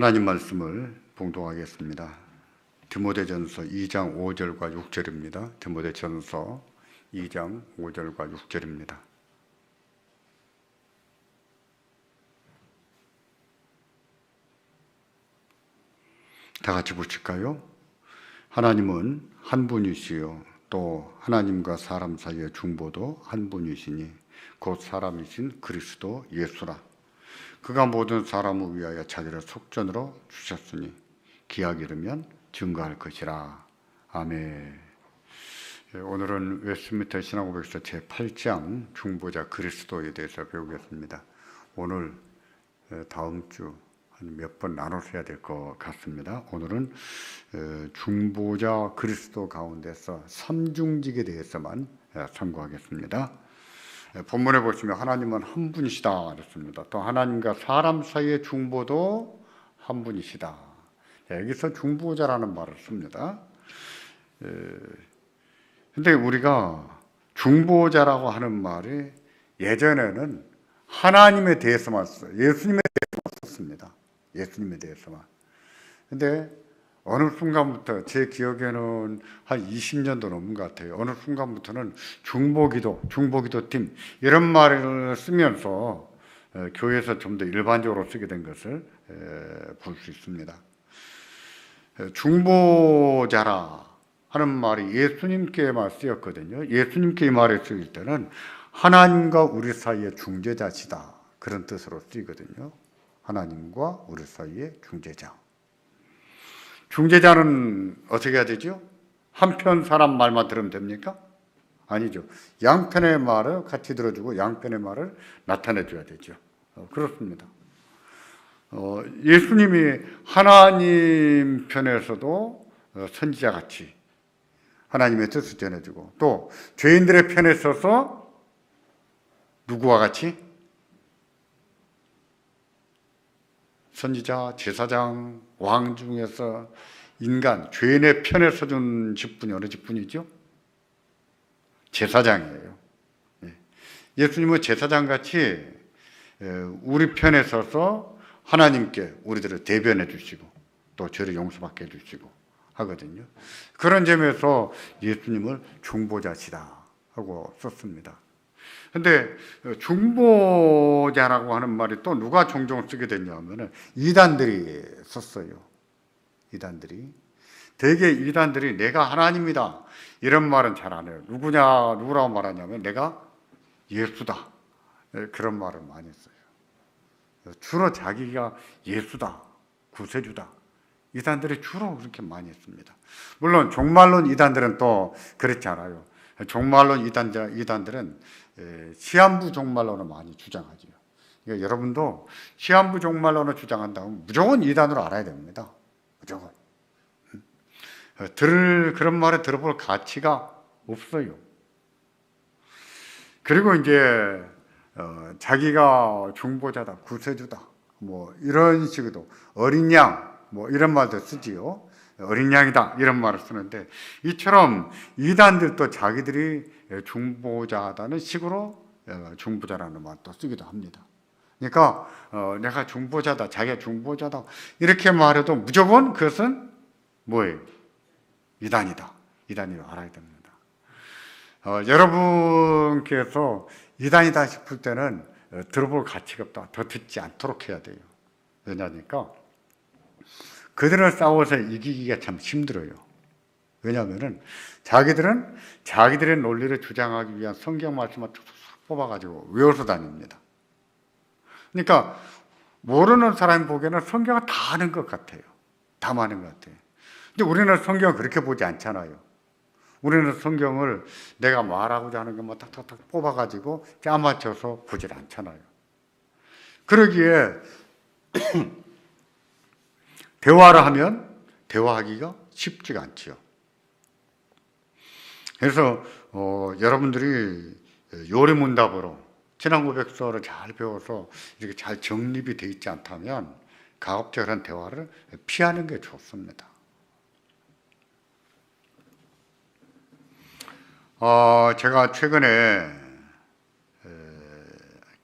하나님 말씀을 봉독하겠습니다. 디모데전서 2장 5절과 6절입니다. 디모데전서 2장 5절과 6절입니다. 다 같이 보실까요? 하나님은 한 분이시요 또 하나님과 사람 사이의 중보도 한 분이시니 곧 사람이신 그리스도 예수라. 그가 모든 사람을 위하여 자기를 속전으로 주셨으니 기약 이르면 증거할 것이라. 아멘. 오늘은 웨스트민스터 신앙고백서 제8장 중보자 그리스도에 대해서 배우겠습니다. 오늘 다음 주 한 몇 번 나눠서 해야 될 것 같습니다. 오늘은 중보자 그리스도 가운데서 삼중직에 대해서만 선고하겠습니다. 본문에 보시면 하나님은 한 분이시다 그랬습니다. 또 하나님과 사람 사이의 중보도 한 분이시다. 여기서 중보자라는 말을 씁니다. 근데 우리가 중보자라고 하는 말이 예전에는 하나님에 대해서만 써요. 예수님에 대해서만 썼습니다. 예수님에 대해서만. 근데 어느 순간부터 제 기억에는 한 20년도 넘은 것 같아요. 어느 순간부터는 중보기도팀 이런 말을 쓰면서 교회에서 좀 더 일반적으로 쓰게 된 것을 볼 수 있습니다. 중보자라 하는 말이 예수님께만 쓰였거든요. 예수님께 이 말을 쓰일 때는 하나님과 우리 사이의 중재자시다 그런 뜻으로 쓰이거든요. 하나님과 우리 사이의 중재자. 중재자는 어떻게 해야 되죠? 한편 사람 말만 들으면 됩니까? 아니죠. 양편의 말을 같이 들어주고 양편의 말을 나타내줘야 되죠. 그렇습니다. 예수님이 하나님 편에서도 선지자같이 하나님의 뜻을 전해주고 또 죄인들의 편에 서서 누구와 같이? 선지자, 제사장, 왕 중에서 인간, 죄인의 편에 서준 직분이 어느 직분이죠? 제사장이에요. 예수님은 제사장같이 우리 편에 서서 하나님께 우리들을 대변해 주시고 또 죄를 용서받게 해주시고 하거든요. 그런 점에서 예수님을 중보자시다 하고 썼습니다. 근데 중보자라고 하는 말이 또 누가 종종 쓰게 됐냐면 이단들이 썼어요. 이단들이. 대개 이단들이 내가 하나님이다 이런 말은 잘 안 해요. 누구라고 말하냐면 내가 예수다 그런 말을 많이 써요. 주로 자기가 예수다, 구세주다 이단들이 주로 그렇게 많이 했습니다. 물론 종말론 이단들은 또 그렇지 않아요. 종말론 이단들은 시한부 종말론을 많이 주장하죠. 그러니까 여러분도 시한부 종말론을 주장한다면 무조건 이단으로 알아야 됩니다. 무조건. 그런 말을 들어볼 가치가 없어요. 그리고 이제 자기가 중보자다, 구세주다, 뭐 이런 식으로 어린 양, 뭐 이런 말도 쓰지요. 어린 양이다 이런 말을 쓰는데 이처럼 이단들도 자기들이 중보자다는 식으로 중보자라는 말도 쓰기도 합니다. 그러니까 내가 중보자다, 자기가 중보자다 이렇게 말해도 무조건 그것은 뭐예요? 이단이다. 이단이라고 알아야 됩니다. 여러분께서 이단이다 싶을 때는 들어볼 가치가 없다. 더 듣지 않도록 해야 돼요. 왜냐니까 그들을 싸워서 이기기가 참 힘들어요. 왜냐하면 자기들은 자기들의 논리를 주장하기 위한 성경 말씀을 툭툭 뽑아가지고 외워서 다닙니다. 그러니까 모르는 사람이 보기에는 성경을 다 아는 것 같아요. 다 아는 것 같아요. 근데 우리는 성경을 그렇게 보지 않잖아요. 우리는 성경을 내가 말하고자 하는 것만 탁탁탁 뽑아가지고 짜맞춰서 보질 않잖아요. 그러기에 대화를 하면 대화하기가 쉽지가 않죠. 그래서 여러분들이 요리문답으로 신앙고백서를 잘 배워서 이렇게 잘 정립이 되어 있지 않다면 가급적이한 대화를 피하는 게 좋습니다. 제가 최근에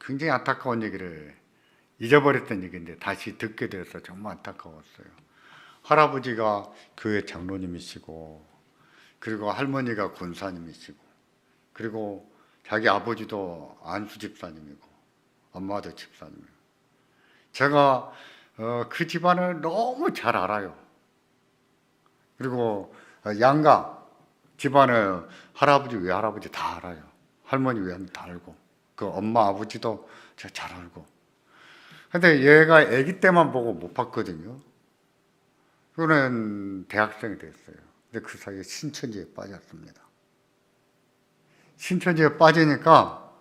굉장히 안타까운 얘기를 잊어버렸던 얘기인데 다시 듣게 돼서 정말 안타까웠어요. 할아버지가 교회 장로님이시고, 그리고 할머니가 권사님이시고, 그리고 자기 아버지도 안수 집사님이고, 엄마도 집사님이고. 제가 그 집안을 너무 잘 알아요. 그리고 양가 집안을 할아버지, 외할아버지 다 알아요. 할머니, 외할머니 다 알고, 그 엄마, 아버지도 제가 잘 알고. 근데 얘가 아기 때만 보고 못 봤거든요. 그는 대학생이 됐어요. 근데 그 사이에 신천지에 빠졌습니다. 신천지에 빠지니까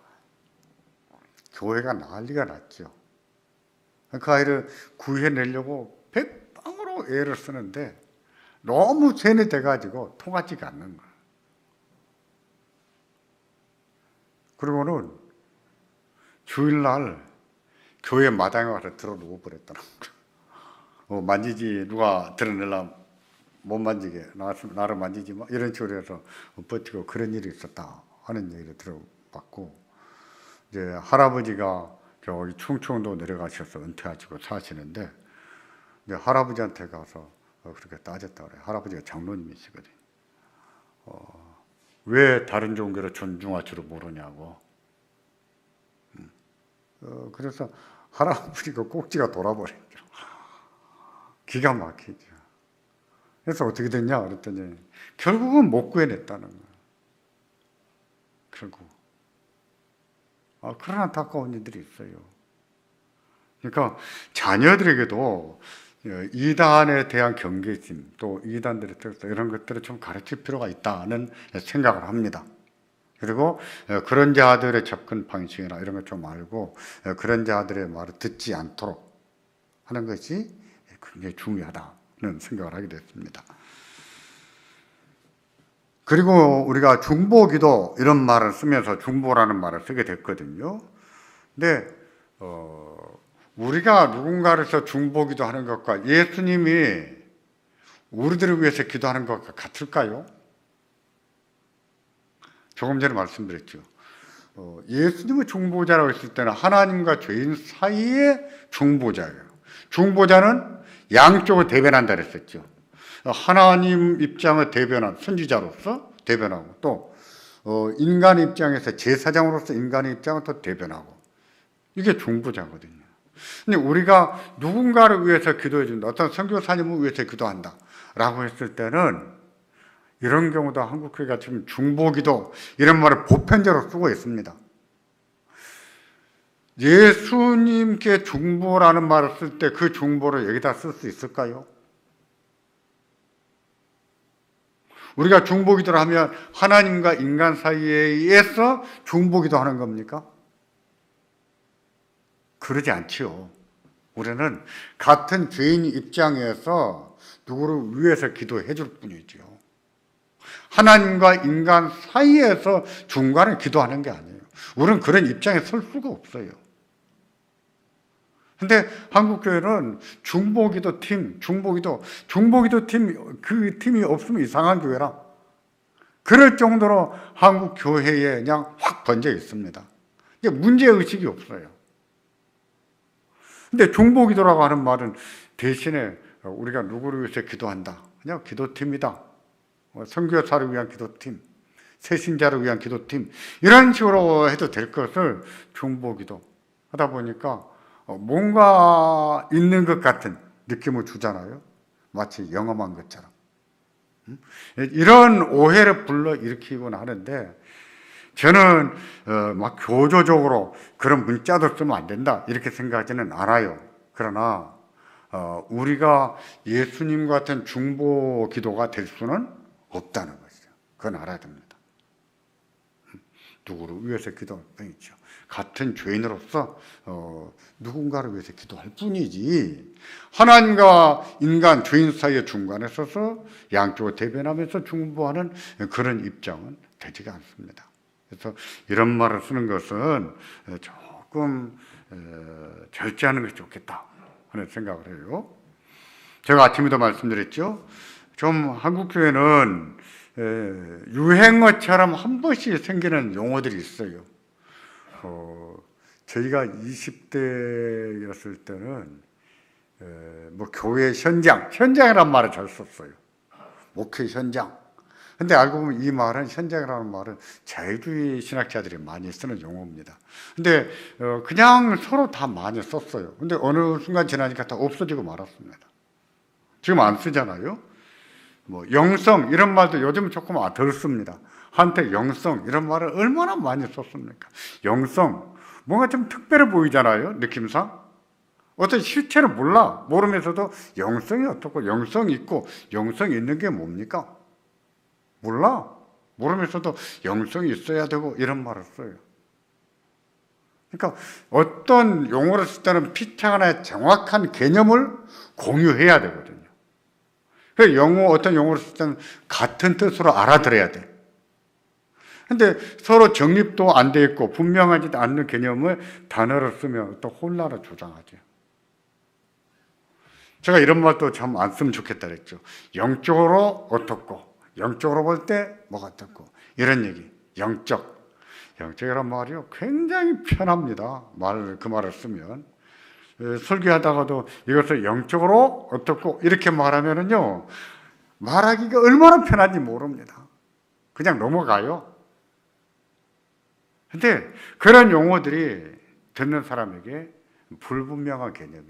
교회가 난리가 났죠. 그 아이를 구해내려고 백방으로 애를 쓰는데 너무 세뇌돼가지고 통하지가 않는 거예요. 그리고는 주일날 교회 마당에 와서 들어 누워버렸다는 거예요. 만지지, 누가 드러내려 못 만지게, 나를 만지지 마, 이런 식으로 해서 버티고 그런 일이 있었다 하는 얘기를 들어봤고, 이제 할아버지가 저기 충청도 내려가셔서 은퇴하시고 사시는데, 이제 할아버지한테 가서 그렇게 따졌다 그래요. 할아버지가 장로님이시거든요. 왜 다른 종교를 존중할 줄을 모르냐고. 그래서 할아버지가 꼭지가 돌아버렸죠. 기가 막히죠. 그래서 어떻게 됐냐 그랬더니 결국은 못 구해냈다는 거예요. 결국. 그런 안타까운 일들이 있어요. 그러니까 자녀들에게도 이단에 대한 경계심, 또 이단들에 대해서 이런 것들을 좀 가르칠 필요가 있다는 생각을 합니다. 그리고 그런 자들의 접근 방식이나 이런 것 좀 알고 그런 자들의 말을 듣지 않도록 하는 것이 굉장히 중요하다는 생각을 하게 됐습니다. 그리고 우리가 중보기도 이런 말을 쓰면서 중보라는 말을 쓰게 됐거든요. 근데 우리가 누군가를 위해서 중보기도 하는 것과 예수님이 우리들을 위해서 기도하는 것과 같을까요? 조금 전에 말씀드렸죠. 예수님의 중보자라고 했을 때는 하나님과 죄인 사이의 중보자예요. 중보자는 양쪽을 대변한다 그랬었죠. 하나님 입장을 대변한 선지자로서 대변하고, 또 인간 입장에서 제사장으로서 인간의 입장을 또 대변하고, 이게 중보자거든요. 근데 우리가 누군가를 위해서 기도해 준다, 어떤 선교사님을 위해서 기도한다 라고 했을 때는 이런 경우도 한국교회가 지금 중보기도 이런 말을 보편적으로 쓰고 있습니다. 예수님께 중보라는 말을 쓸 때 그 중보를 여기다 쓸 수 있을까요? 우리가 중보기도를 하면 하나님과 인간 사이에서 중보기도 하는 겁니까? 그러지 않지요. 우리는 같은 죄인 입장에서 누구를 위해서 기도해 줄 뿐이죠. 하나님과 인간 사이에서 중간에 기도하는 게 아니에요. 우리는 그런 입장에 설 수가 없어요. 근데 한국교회는 중보기도 팀, 중보기도 팀, 그 팀이 없으면 이상한 교회라. 그럴 정도로 한국교회에 그냥 확 번져 있습니다. 이게 문제의식이 없어요. 근데 중보기도라고 하는 말은 대신에 우리가 누구를 위해서 기도한다. 그냥 기도팀이다. 선교사를 위한 기도팀, 새신자를 위한 기도팀, 이런 식으로 해도 될 것을 중보기도 하다 보니까 뭔가 있는 것 같은 느낌을 주잖아요. 마치 영험한 것처럼. 이런 오해를 불러일으키곤 하는데, 저는 막 교조적으로 그런 문자도 쓰면 안 된다 이렇게 생각하지는 않아요. 그러나 우리가 예수님 같은 중보 기도가 될 수는 없다는 것이죠. 그건 알아야 됩니다. 누구를 위해서 기도할 뿐이죠. 같은 죄인으로서 누군가를 위해서 기도할 뿐이지, 하나님과 인간 죄인 사이의 중간에 서서 양쪽을 대변하면서 중보하는 그런 입장은 되지가 않습니다. 그래서 이런 말을 쓰는 것은 조금 절제하는 것이 좋겠다 하는 생각을 해요. 제가 아침에도 말씀드렸죠. 좀 한국교회는 유행어처럼 한 번씩 생기는 용어들이 있어요. 저희가 20대였을 때는 뭐 교회 현장이라는 말을 잘 썼어요. 목회 현장. 근데 알고 보면 이 말은, 현장이라는 말은 자유주의 신학자들이 많이 쓰는 용어입니다. 근데 그냥 서로 다 많이 썼어요. 근데 어느 순간 지나니까 다 없어지고 말았습니다. 지금 안 쓰잖아요. 뭐 영성 이런 말도 요즘 조금 덜 씁니다. 한때 영성 이런 말을 얼마나 많이 썼습니까? 영성 뭔가 좀 특별해 보이잖아요, 느낌상. 어떤 실체를 모르면서도 영성이 어떻고 영성 있고 영성 있는 게 뭡니까? 몰라. 모르면서도 영성이 있어야 되고 이런 말을 써요. 그러니까 어떤 용어를 쓸 때는 피차간의 정확한 개념을 공유해야 되거든요. 그래서 어떤 용어를 쓸 때는 같은 뜻으로 알아들어야 돼. 근데 서로 정립도 안 돼 있고 분명하지 않는 개념을 단어를 쓰면 또 혼란을 조장하죠. 제가 이런 말도 참 안 쓰면 좋겠다 그랬죠. 영적으로 어떻고 영적으로 볼 때 뭐가 어떻고 이런 얘기. 영적이란 말이요 굉장히 편합니다. 그 말을 쓰면 설교하다가도 이것을 영적으로 어떻고 이렇게 말하면은요 말하기가 얼마나 편한지 모릅니다. 그냥 넘어가요. 근데 그런 용어들이 듣는 사람에게 불분명한 개념에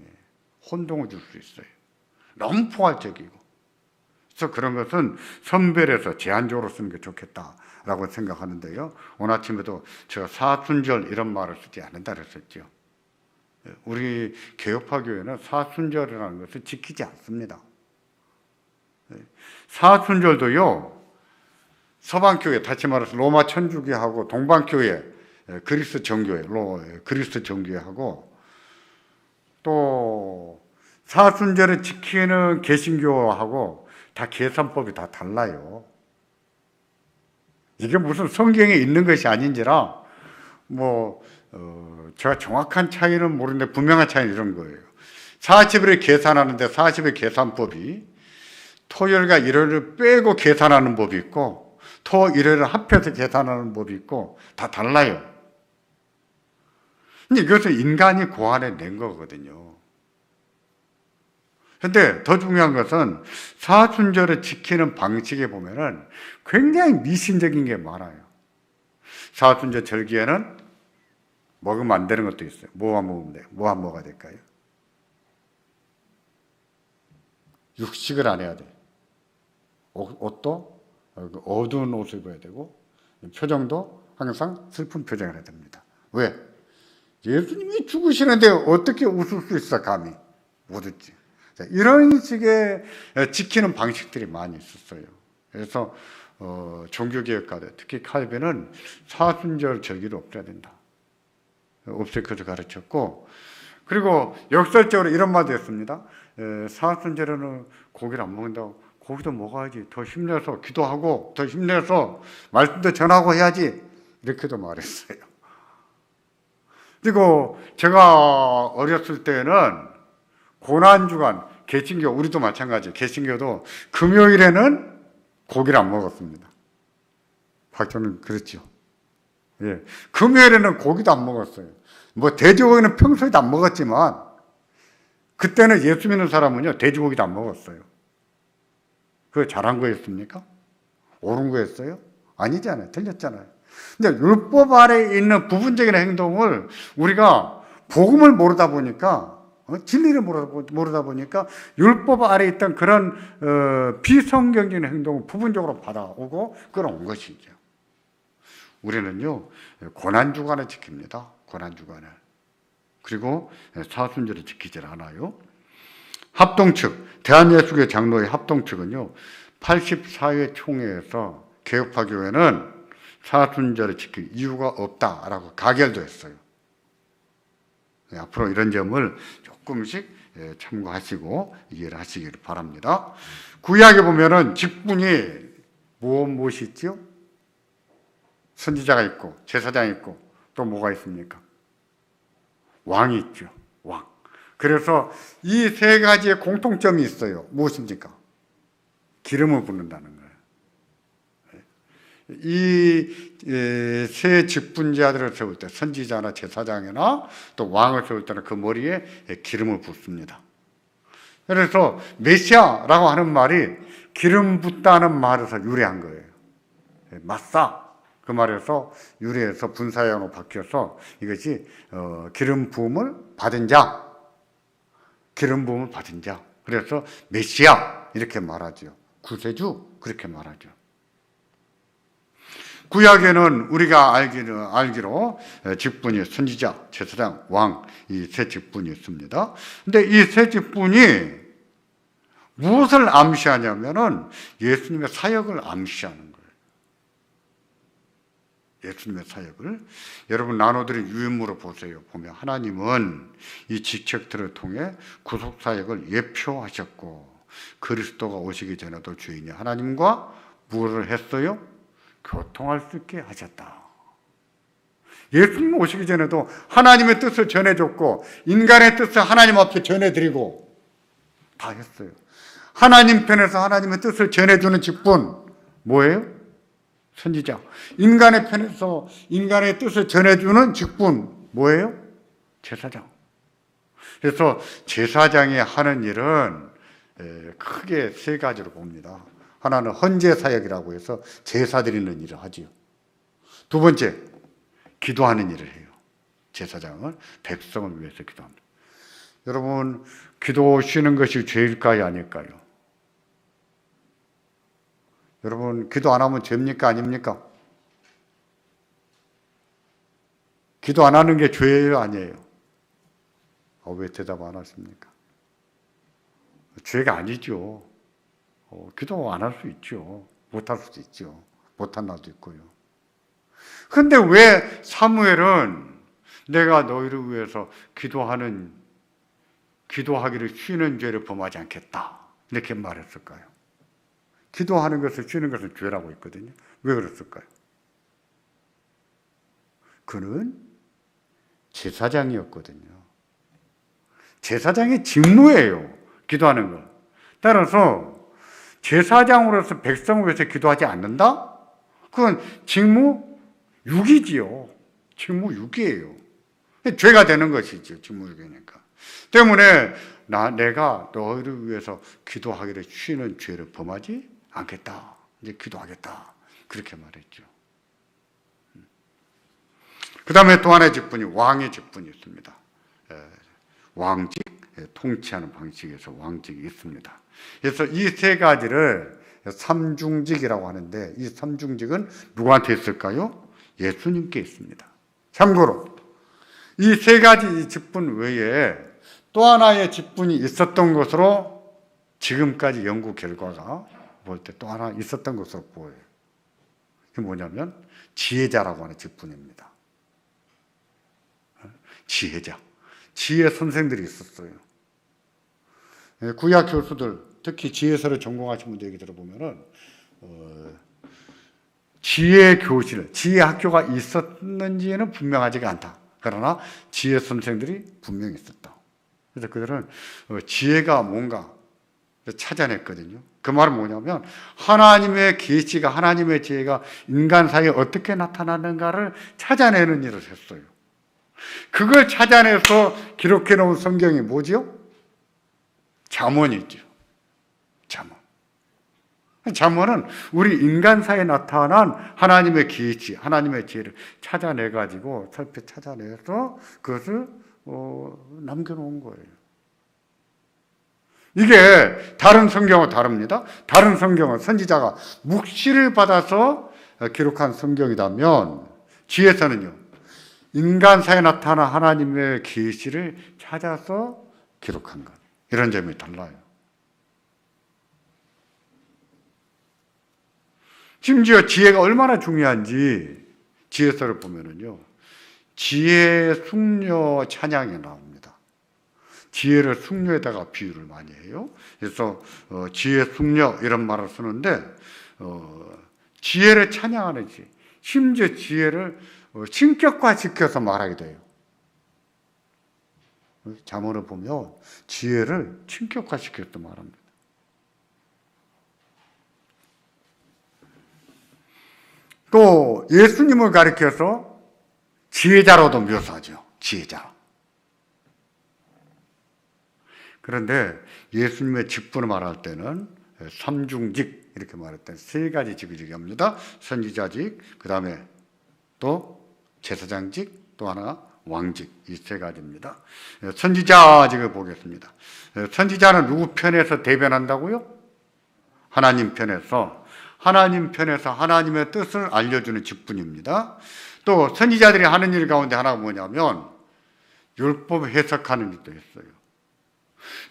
혼동을 줄 수 있어요. 너무 포괄적이고. 그래서 그런 것은 선별해서 제한적으로 쓰는 게 좋겠다라고 생각하는데요. 오늘 아침에도 제가 사순절 이런 말을 쓰지 않는다 그랬었죠. 우리 개혁파 교회는 사순절이라는 것을 지키지 않습니다. 사순절도요. 서방교회, 다시 말해서 로마 천주교하고 동방교회, 그리스 정교회, 그리스 정교회하고 또 사순절을 지키는 개신교하고 다 계산법이 다 달라요. 이게 무슨 성경에 있는 것이 아닌지라 제가 정확한 차이는 모르는데 분명한 차이는 이런 거예요. 40일을 계산하는데 40일 계산법이 토요일과 일요일을 빼고 계산하는 법이 있고 토, 일요일을 합해서 계산하는 법이 있고 다 달라요. 근데 이것은 인간이 고안해낸 거거든요. 근데 더 중요한 것은 사순절을 지키는 방식에 보면은 굉장히 미신적인 게 많아요. 사순절 절기에는 먹으면 안 되는 것도 있어요. 뭐 안 먹으면 돼요? 뭐 안 먹어야 될까요? 육식을 안 해야 돼. 옷도 어두운 옷을 입어야 되고 표정도 항상 슬픈 표정을 해야 됩니다. 왜? 예수님이 죽으시는데 어떻게 웃을 수 있어 감히? 못 웃지. 이런 식의 지키는 방식들이 많이 있었어요. 그래서 종교개혁가들, 특히 칼빈은 사순절 절기를 없애야 된다. 없애기를 가르쳤고, 그리고 역설적으로 이런 말도 했습니다. 사순절에는 고기를 안 먹는다고. 고기도 먹어야지. 더 힘내서 기도하고 더 힘내서 말씀도 전하고 해야지. 이렇게도 말했어요. 그리고 제가 어렸을 때는 고난주간, 개신교, 우리도 마찬가지예요. 개신교도 금요일에는 고기를 안 먹었습니다. 박정은 그랬죠. 예. 금요일에는 고기도 안 먹었어요. 돼지고기는 평소에도 안 먹었지만, 그때는 예수 믿는 사람은요, 돼지고기도 안 먹었어요. 그거 잘한 거였습니까? 옳은 거였어요? 아니잖아요. 틀렸잖아요. 근데 율법 아래에 있는 부분적인 행동을 우리가 복음을 모르다 보니까 진리를 모르다 보니까 율법 아래에 있던 그런 비성경적인 행동을 부분적으로 받아오고 끌어온 것이죠. 우리는요 고난주간을 지킵니다. 고난주간을. 그리고 사순절을 지키질 않아요. 합동측, 대한예수교 장로의 합동측은요 84회 총회에서 개혁파 교회는 사순절을 지킬 이유가 없다라고 가결도 했어요. 앞으로 이런 점을 조금씩 참고하시고 이해를 하시기를 바랍니다. 구약에 보면은 직분이 무엇이 있죠? 선지자가 있고 제사장이 있고 또 뭐가 있습니까? 왕이 있죠. 왕. 그래서 이 세 가지의 공통점이 있어요. 무엇입니까? 기름을 붓는다는 거예요. 이 세 직분자들을 세울 때 선지자나 제사장이나 또 왕을 세울 때는 그 머리에 기름을 붓습니다. 그래서 메시아라고 하는 말이 기름 붓다는 말에서 유래한 거예요. 마사 그 말에서 유래해서 분사형으로 바뀌어서 이것이 기름 부음을 받은 자, 기름 부음을 받은 자. 그래서 메시아 이렇게 말하죠. 구세주 그렇게 말하죠. 구약에는 우리가 알기로 직분이 선지자, 제사장, 왕 이 세 직분이 있습니다. 근데 이 세 직분이 무엇을 암시하냐면은 예수님의 사역을 암시하는 거예요. 예수님의 사역을. 여러분 나노들의 유인물을 보세요. 보면 하나님은 이 직책들을 통해 구속 사역을 예표하셨고 그리스도가 오시기 전에도 주인이 하나님과 무엇을 했어요? 교통할 수 있게 하셨다. 예수님 오시기 전에도 하나님의 뜻을 전해줬고 인간의 뜻을 하나님 앞에 전해드리고 다 했어요. 하나님 편에서 하나님의 뜻을 전해주는 직분 뭐예요? 선지자. 인간의 편에서 인간의 뜻을 전해주는 직분 뭐예요? 제사장. 그래서 제사장이 하는 일은 크게 세 가지로 봅니다. 하나는 헌제 사역이라고 해서 제사 드리는 일을 하지요. 두 번째, 기도하는 일을 해요. 제사장은 백성을 위해서 기도합니다. 여러분, 기도 쉬는 것이 죄일까요? 아닐까요? 여러분, 기도 안 하면 죄입니까? 아닙니까? 기도 안 하는 게 죄예요? 아니에요? 왜 대답 안 하십니까? 죄가 아니죠. 기도 안 할 수 있죠. 못 할 수도 있죠. 못한 날도 있고요. 근데 왜 사무엘은 내가 너희를 위해서 기도하기를 쉬는 죄를 범하지 않겠다 이렇게 말했을까요? 기도하는 것을 쉬는 것은 죄라고 했거든요. 왜 그랬을까요? 그는 제사장이었거든요. 제사장의 직무예요. 기도하는 거. 따라서 제사장으로서 백성을 위해서 기도하지 않는다? 그건 직무 유기지요. 직무 유기예요. 죄가 되는 것이죠. 직무 유기니까. 때문에 내가 너희를 위해서 기도하기를 쉬는 죄를 범하지 않겠다. 이제 기도하겠다. 그렇게 말했죠. 그 다음에 또 하나의 직분이 왕의 직분이 있습니다. 왕직, 통치하는 방식에서 왕직이 있습니다. 그래서 이 세 가지를 삼중직이라고 하는데 이 삼중직은 누구한테 있을까요? 예수님께 있습니다. 참고로 이 세 가지 직분 외에 또 하나의 직분이 있었던 것으로 지금까지 연구 결과가 볼 때 또 하나 있었던 것으로 보여요. 그게 뭐냐면 지혜자라고 하는 직분입니다. 지혜자. 지혜 선생들이 있었어요. 구약 교수들, 특히 지혜서를 전공하신 분들 얘기 들어보면은, 지혜 교실, 지혜 학교가 있었는지는 분명하지가 않다. 그러나 지혜 선생들이 분명히 있었다. 그래서 그들은 지혜가 뭔가 찾아냈거든요. 그 말은 뭐냐면 하나님의 계시가, 하나님의 지혜가 인간 사이에 어떻게 나타나는가를 찾아내는 일을 했어요. 그걸 찾아내서 기록해 놓은 성경이 뭐죠? 잠언이죠. 잠언. 잠언은 우리 인간 사이에 나타난 하나님의 계시, 하나님의 지혜를 찾아내가지고 살펴 찾아내서 그것을 남겨놓은 거예요. 이게 다른 성경은 다릅니다. 다른 성경은 선지자가 묵시를 받아서 기록한 성경이라면 지혜서는요, 인간 사이에 나타난 하나님의 계시를 찾아서 기록한 것. 이런 점이 달라요. 심지어 지혜가 얼마나 중요한지 지혜서를 보면은요, 지혜 숙녀 찬양이 나옵니다. 지혜를 숙녀에다가 비유를 많이 해요. 그래서 지혜 숙녀 이런 말을 쓰는데 지혜를 찬양하는 지, 심지어 지혜를 신격화시켜서 말하게 돼요. 잠언을 보면 지혜를 신격화시켜서 말합니다. 또 예수님을 가리켜서 지혜자로도 묘사하죠. 지혜자. 그런데 예수님의 직분을 말할 때는 삼중직 이렇게 말할 때는 세 가지 직을 얘기합니다. 선지자직, 그 다음에 또 제사장직, 또 하나 왕직, 이 세 가지입니다. 선지자직을 보겠습니다. 선지자는 누구 편에서 대변한다고요? 하나님 편에서. 하나님 편에서 하나님의 뜻을 알려주는 직분입니다. 또 선지자들이 하는 일 가운데 하나가 뭐냐면 율법 해석하는 일도 했어요.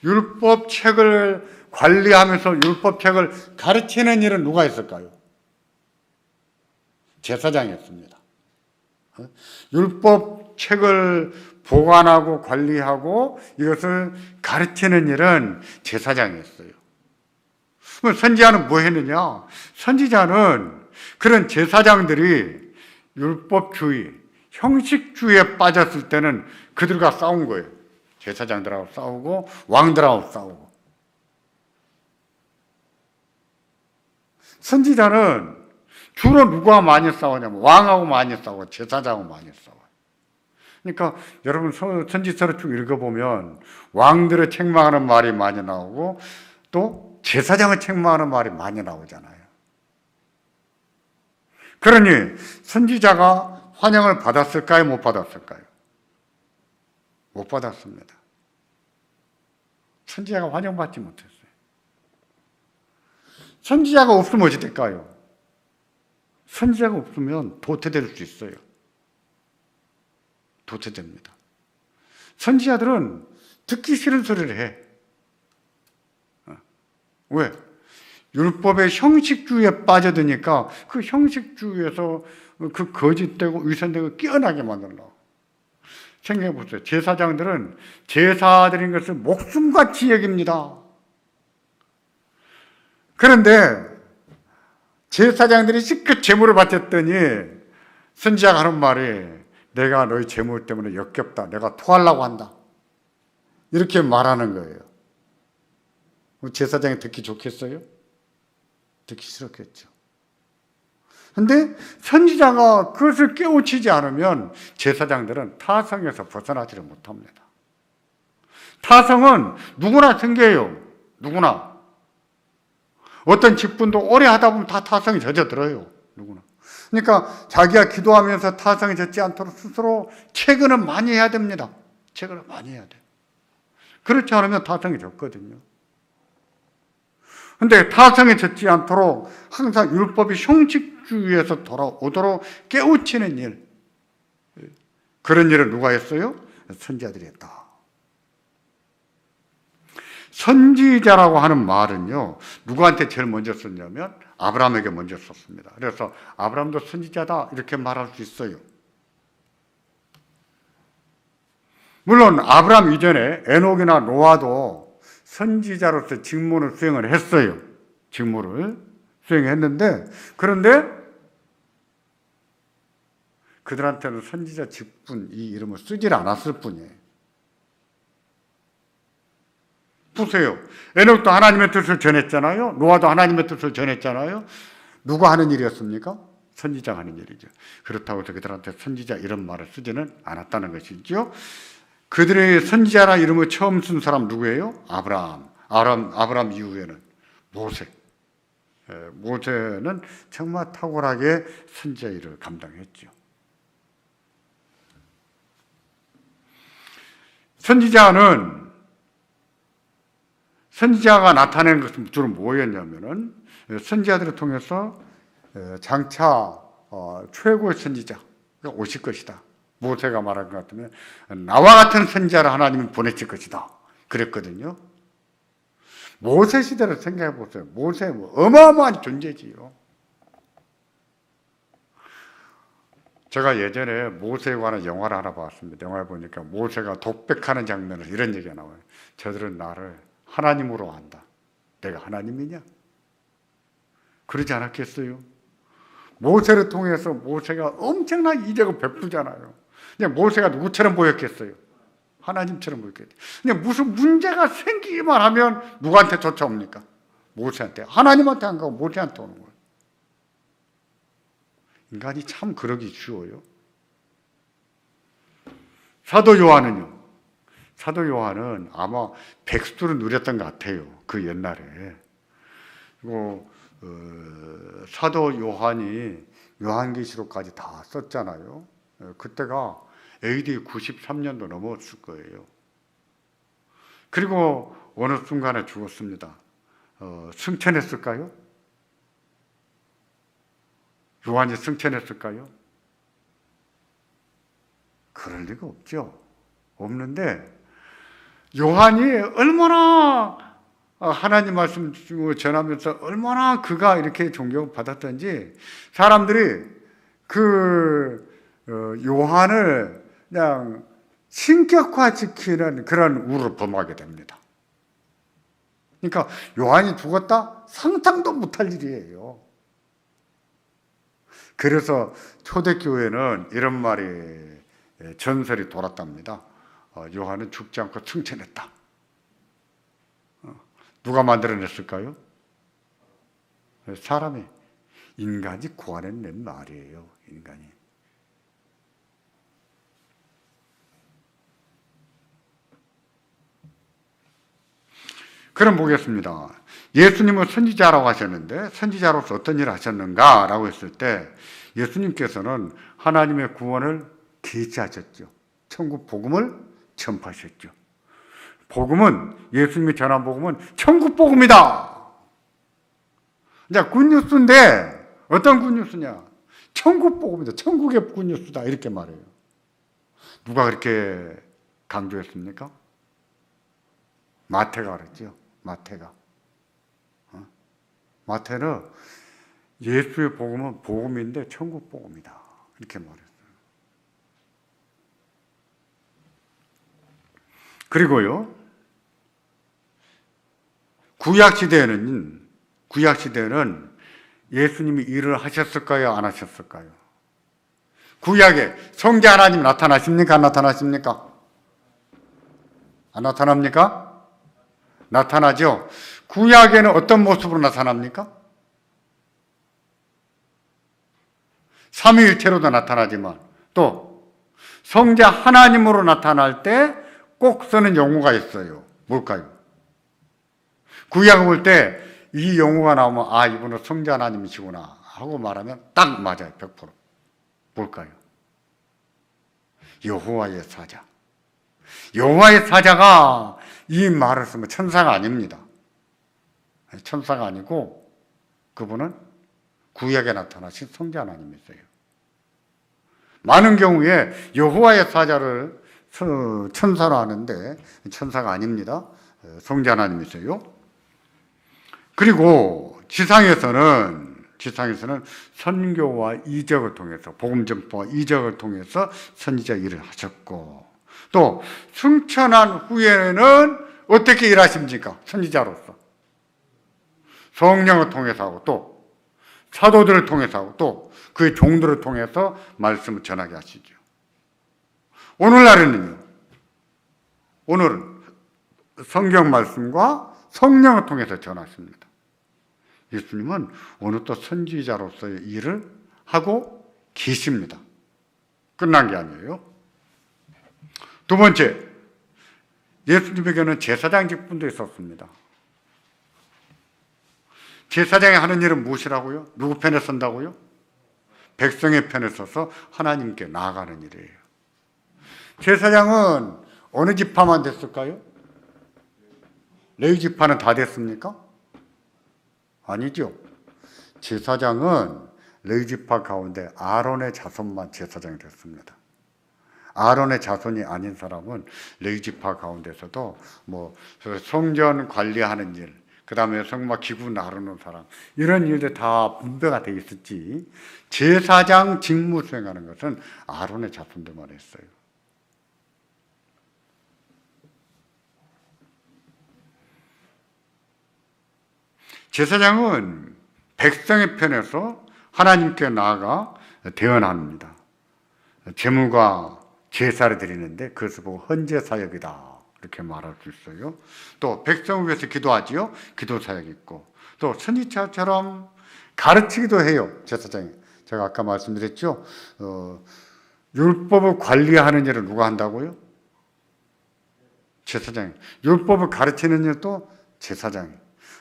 율법 책을 관리하면서 율법 책을 가르치는 일은 누가 했을까요? 제사장이 했습니다. 율법 책을 보관하고 관리하고 이것을 가르치는 일은 제사장이 했어요. 그럼 선지자는 뭐 했느냐? 선지자는 그런 제사장들이 율법주의, 형식주의에 빠졌을 때는 그들과 싸운 거예요. 제사장들하고 싸우고 왕들하고 싸우고. 선지자는 주로 누구와 많이 싸우냐면 왕하고 많이 싸우고 제사장하고 많이 싸워요. 그러니까 여러분 선지서를 쭉 읽어보면 왕들을 책망하는 말이 많이 나오고 또 제사장을 책망하는 말이 많이 나오잖아요. 그러니 선지자가 환영을 받았을까요? 못 받았을까요? 못 받았습니다. 선지자가 환영받지 못했어요. 선지자가 없으면 어찌 될까요? 선지자가 없으면 도태될 수 있어요. 도태됩니다. 선지자들은 듣기 싫은 소리를 해. 왜? 율법의 형식주의에 빠져드니까 그 형식주의에서 그 거짓되고 위선되고 깨어나게 만들려고. 생각해 보세요. 제사장들은 제사드린 것을 목숨같이 여깁니다. 그런데 제사장들이 실컷 제물을 바쳤더니 선지자가 하는 말이 내가 너희 제물 때문에 역겹다. 내가 토하려고 한다. 이렇게 말하는 거예요. 제사장이 듣기 좋겠어요? 듣기 싫었겠죠. 그런데 선지자가 그것을 깨우치지 않으면 제사장들은 타성에서 벗어나지를 못합니다. 타성은 누구나 생겨요. 누구나. 어떤 직분도 오래 하다 보면 다 타성이 젖어들어요. 누구나. 그러니까 자기가 기도하면서 타성이 젖지 않도록 스스로 체근을 많이 해야 됩니다. 체근을 많이 해야 돼요. 그렇지 않으면 타성이 젖거든요. 그런데 타성에 젖지 않도록 항상 율법이 형식주의에서 돌아오도록 깨우치는 일, 그런 일을 누가 했어요? 선지자들이 했다. 선지자라고 하는 말은요, 누구한테 제일 먼저 썼냐면 아브라함에게 먼저 썼습니다. 그래서 아브라함도 선지자다 이렇게 말할 수 있어요. 물론 아브라함 이전에 에녹이나 노아도 선지자로서 직무를 수행을 했어요. 직무를 수행했는데, 그런데 그들한테는 선지자 직분 이 이름을 쓰질 않았을 뿐이에요. 보세요. 에녹도 하나님의 뜻을 전했잖아요. 노아도 하나님의 뜻을 전했잖아요. 누가 하는 일이었습니까? 선지자가 하는 일이죠. 그렇다고 해서 그들한테 선지자 이런 말을 쓰지는 않았다는 것이죠. 그들의 선지자라 이름을 처음 쓴 사람 누구예요? 아브라함 이후에는 모세. 모세는 정말 탁월하게 선지자 일을 감당했죠. 선지자가 나타낸 것은 주로 뭐였냐면은 선지자들을 통해서 장차 최고의 선지자가 오실 것이다. 모세가 말한 것 같으면 나와 같은 선지자를 하나님이 보내실 것이다. 그랬거든요. 모세 시대를 생각해 보세요. 모세 어마어마한 존재지요. 제가 예전에 모세에 관한 영화를 하나 봤습니다. 영화를 보니까 모세가 독백하는 장면을 이런 얘기가 나와요. 저들은 나를 하나님으로 안다. 내가 하나님이냐? 그러지 않았겠어요? 모세를 통해서 모세가 엄청난 이적을 베푸잖아요. 그냥 모세가 누구처럼 보였겠어요? 하나님처럼 보였겠죠. 그냥 무슨 문제가 생기기만 하면 누구한테 쫓아옵니까? 모세한테. 하나님한테 안 가고 모세한테 오는 거예요. 인간이 참 그러기 쉬워요. 사도 요한은요. 사도 요한은 아마 백수를 누렸던 것 같아요. 그 옛날에. 그리고 사도 요한이 요한계시록까지 다 썼잖아요. 그때가 AD 93년도 넘었을 거예요. 그리고 어느 순간에 죽었습니다. 승천했을까요? 요한이 승천했을까요? 그럴 리가 없죠. 없는데 요한이 얼마나 하나님 말씀 전하면서 얼마나 그가 이렇게 존경받았던지 사람들이 그 요한을 그냥 신격화시키는 그런 우를 범하게 됩니다. 그러니까 요한이 죽었다? 상상도 못할 일이에요. 그래서 초대교회는 이런 말이 전설이 돌았답니다. 요한은 죽지 않고 승천했다. 누가 만들어냈을까요? 사람이, 인간이 고안해낸 말이에요. 인간이. 그럼 보겠습니다. 예수님은 선지자라고 하셨는데 선지자로서 어떤 일을 하셨는가? 라고 했을 때 예수님께서는 하나님의 구원을 계시하셨죠. 천국 복음을 전파하셨죠. 복음은, 예수님이 전한 복음은 천국 복음이다. 자, 굿뉴스인데 어떤 굿뉴스냐? 천국 복음이다. 천국의 굿뉴스다. 이렇게 말해요. 누가 그렇게 강조했습니까? 마태가 그랬죠. 마태가. 마태는 예수의 복음은 복음인데 천국 복음이다. 이렇게 말했어요. 그리고요, 구약시대에는 예수님이 일을 하셨을까요? 안 하셨을까요? 구약에 성자 하나님 나타나십니까? 안 나타나십니까? 안 나타납니까? 나타나죠. 구약에는 어떤 모습으로 나타납니까? 삼위일체로도 나타나지만 또 성자 하나님으로 나타날 때 꼭 쓰는 용어가 있어요. 뭘까요? 구약을 볼 때 이 용어가 나오면 아, 이분은 성자 하나님이시구나 하고 말하면 딱 맞아요. 100%. 뭘까요? 여호와의 사자. 여호와의 사자가 이 말을 쓰면 천사가 아닙니다. 천사가 아니고 그분은 구약에 나타나신 성자 하나님이세요. 많은 경우에 여호와의 사자를 천사로 하는데 천사가 아닙니다. 성자 하나님이세요. 그리고 지상에서는 선교와 이적을 통해서 복음 전파와 이적을 통해서 선지자 일을 하셨고 또 승천한 후에는 어떻게 일하십니까? 선지자로서 성령을 통해서 하고 또 사도들을 통해서 하고 또 그의 종들을 통해서 말씀을 전하게 하시죠. 오늘날에는요. 오늘은 성경 말씀과 성령을 통해서 전하십니다. 예수님은 오늘 또 선지자로서의 일을 하고 계십니다. 끝난 게 아니에요. 두 번째, 예수님에게는 제사장 직분도 있었습니다. 제사장이 하는 일은 무엇이라고요? 누구 편에 선다고요? 백성의 편에 서서 하나님께 나아가는 일이에요. 제사장은 어느 지파만 됐을까요? 레위 지파는 다 됐습니까? 아니죠. 제사장은 레위 지파 가운데 아론의 자손만 제사장이 됐습니다. 아론의 자손이 아닌 사람은 레위 지파 가운데서도 뭐 성전 관리하는 일, 그 다음에 성막 기구 나르는 사람 이런 일들 다 분배가 되어 있었지 제사장 직무 수행하는 것은 아론의 자손들만 했어요. 제사장은 백성의 편에서 하나님께 나아가 대언합니다. 제물과 제사를 드리는데 그것을 보고 헌제사역이다 이렇게 말할 수 있어요. 또 백성을 위해서 기도하지요. 기도사역이 있고 또 선지자처럼 가르치기도 해요. 제사장이 제가 아까 말씀드렸죠. 율법을 관리하는 일을 누가 한다고요? 제사장이. 율법을 가르치는 일도 제사장이.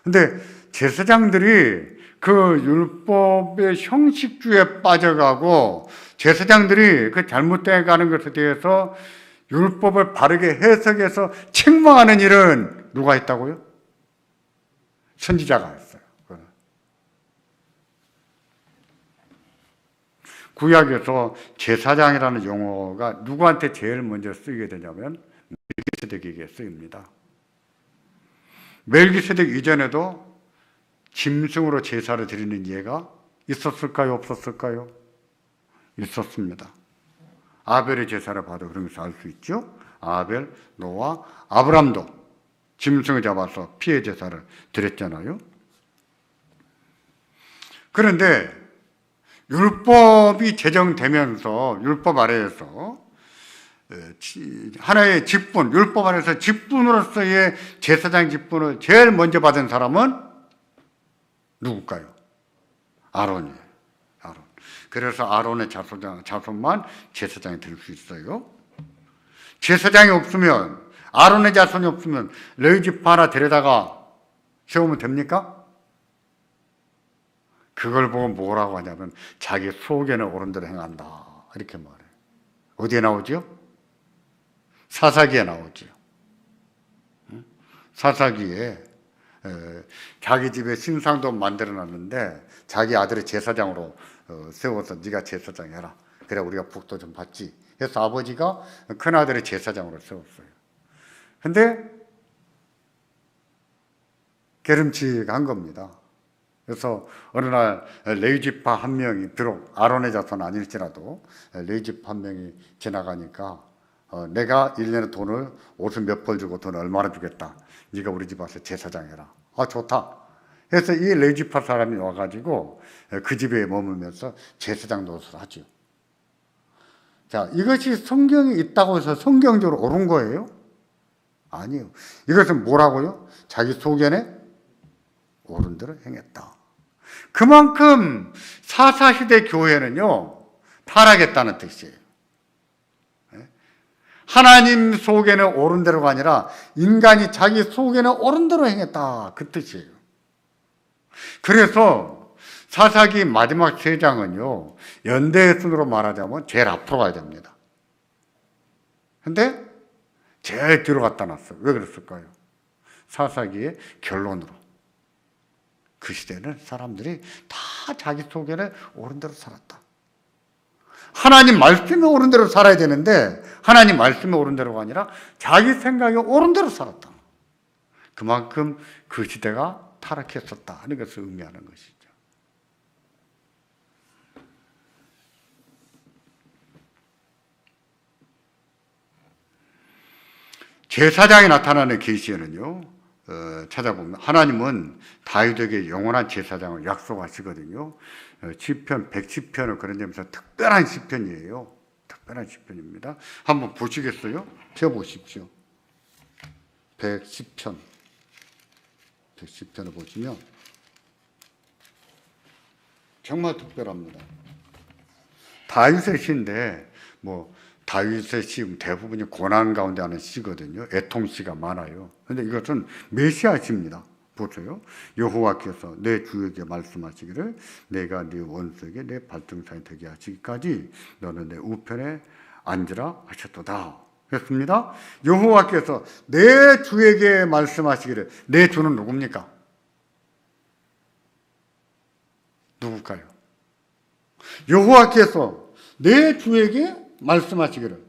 근데 제사장들이 그 율법의 형식주의에 빠져가고 제사장들이 그 잘못되어 가는 것에 대해서 율법을 바르게 해석해서 책망하는 일은 누가 했다고요? 선지자가 했어요. 구약에서 제사장이라는 용어가 누구한테 제일 먼저 쓰이게 되냐면 멜기세덱에게 쓰입니다. 멜기세덱 이전에도 짐승으로 제사를 드리는 예가 있었을까요? 없었을까요? 있었습니다. 아벨의 제사를 봐도 그런 것을 알 수 있죠. 아벨, 노아, 아브람도 짐승을 잡아서 피해 제사를 드렸잖아요. 그런데 율법이 제정되면서 율법 아래에서 하나의 직분, 율법 안에서 직분으로서의 제사장 직분을 제일 먼저 받은 사람은 누굴까요? 아론이에요. 아론. 그래서 아론의 자손만 제사장이 될 수 있어요. 제사장이 없으면, 아론의 자손이 없으면 레위지파 하나 데려다가 세우면 됩니까? 그걸 보고 뭐라고 하냐면 자기 속에는 옳은 대로 행한다 이렇게 말해요. 어디에 나오죠? 사사기에 나오죠. 사사기에 자기 집에 신상도 만들어놨는데 자기 아들을 제사장으로 세워서 네가 제사장 해라. 그래 우리가 복도 좀 받지. 그래서 아버지가 큰아들을 제사장으로 세웠어요. 근데 게름칙한 겁니다. 그래서 어느 날 레위지파 한 명이, 비록 아론의 자손 아닐지라도 레위지파 한 명이 지나가니까 내가 1년에 돈을 옷을 몇 벌 주고 돈 얼마나 주겠다. 네가 우리 집 와서 제사장 해라. 아 좋다. 그래서 이 레위지파 사람이 와가지고 그 집에 머물면서 제사장 노릇을 하죠. 자, 이것이 성경에 있다고 해서 성경적으로 옳은 거예요? 아니요. 이것은 뭐라고요? 자기 소견에 옳은 대로 행했다. 그만큼 사사시대 교회는요 타락했다는 뜻이에요. 하나님 속에는 옳은 대로가 아니라 인간이 자기 속에는 옳은 대로 행했다 그 뜻이에요. 그래서 사사기 마지막 3장은요 연대의 순으로 말하자면 제일 앞으로 가야 됩니다. 근데 제일 뒤로 갖다 놨어요. 왜 그랬을까요? 사사기의 결론으로 그 시대는 사람들이 다 자기 속에는 옳은 대로 살았다. 하나님 말씀에 옳은 대로 살아야 되는데 하나님 말씀에 옳은 대로가 아니라 자기 생각에 옳은 대로 살았다. 그만큼 그 시대가 타락했었다 하는 것을 의미하는 것이죠. 제사장이 나타나는 계시에는요 찾아보면 하나님은 다윗에게 영원한 제사장을 약속하시거든요. 시편 110편을 그런 점에서 특별한 시편이에요. 특별한 시편입니다. 한번 보시겠어요? 펴보십시오. 110편 110편을 보시면 정말 특별합니다. 다윗의 시인데 다윗의 시 대부분이 고난 가운데 하는 시거든요. 애통시가 많아요. 그런데 이것은 메시아 시입니다. 보세요. 여호와께서 내 주에게 말씀하시기를 내가 네 원수에게 내 발등상이 되게 하시기까지 너는 내 우편에 앉으라 하셨도다. 그렇습니다. 여호와께서 내 주에게 말씀하시기를, 내 주는 누굽니까? 누굴까요? 여호와께서 내 주에게 말씀하시기를